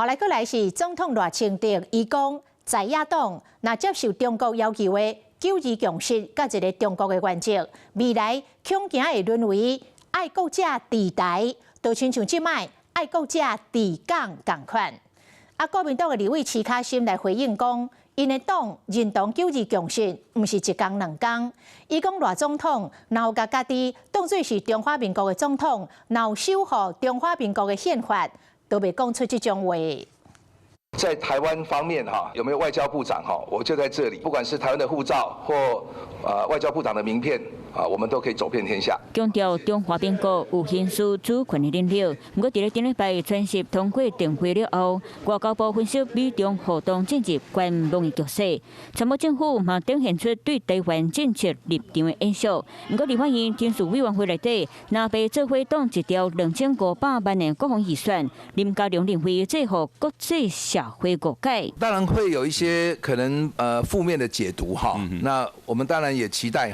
后来，再来是总统赖清德，伊讲在野党若接受中国要求的九二共识，甲一个中国的原则，未来恐惊会沦为爱国者治台，就亲像即摆爱国者治港同款。国民党的立委徐卡心来回应讲，因的党认同九二共识，毋是一天两天。伊讲赖总统若有甲家己当作是中华民国的总统，若有守护中华民国的宪法，都袂讲出这种话。在台湾方面有没有外交部长我就在这里，不管是台湾的护照或外交部长的名片我们都可以走遍天下。强调中华民国有宪书主权的领导。不过，伫咧顶礼拜传习通过电会了后，外交部分析美中互动政治关贸的局势，参谋政府嘛展现出对台湾政策立场的影响。不过，立法院人事委员会内底，若被做伙动一条2500万的国防预算，林佳龙认为这互国际社会误解。当然会有一些可能负面的解读那我们当然也期待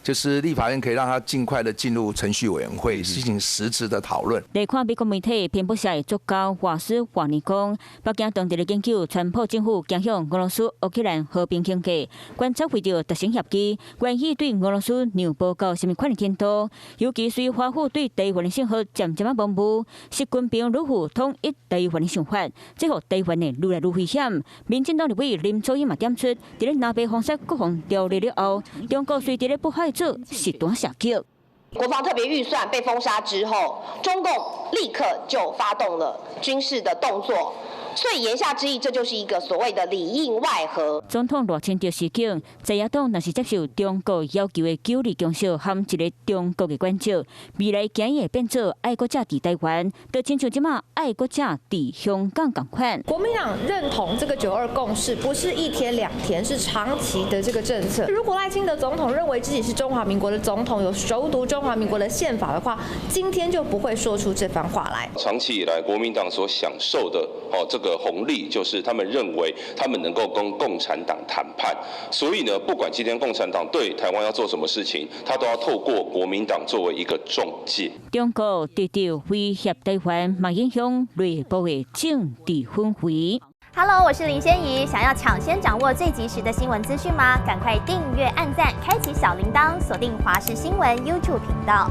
就是立法院可以让它尽快的进入程序委员会，进行实质的讨论。来看美国媒体偏不社的作家华斯华尼讲，北京当地的研究，川普政府倾向俄罗斯乌克兰和平经济，观察会着特殊协议，关于对俄罗斯让步到什么款的程度，尤其随华府对台湾的信号渐渐模糊，习近平如何统一台湾的想法，这互台湾的愈来愈危险。民进党立委林楚英嘛点出，伫咧南北封杀国防条例了后，中国随伫咧不害做实弹射击。国防特别预算被封杀之后，中共立刻就发动了军事的动作。所以言下之意，这就是一个所谓的里应外合。总统赖清德示警，在野党若是接受中国要求的九二共识和一个中国的关照，未来竟会变做爱国者治台湾，就亲像即马爱国者治香港同款。国民党认同这个9·2共识，不是一天两天，是长期的这个政策。如果赖清德总统认为自己是中华民国的总统，有熟读中华民国的宪法的话，今天就不会说出这番话来。长期以来，国民党所享受的这个红利，就是他们认为他们能够跟共产党谈判，所以呢，不管今天共产党对台湾要做什么事情，他都要透过国民党作为一个中介。中国直接威胁台湾，嘛影响内部的政治氛围。Hello， 我是林仙怡，想要抢先掌握最及时的新闻资讯吗？赶快订阅、按赞、开启小铃铛，锁定华视新闻 YouTube 频道。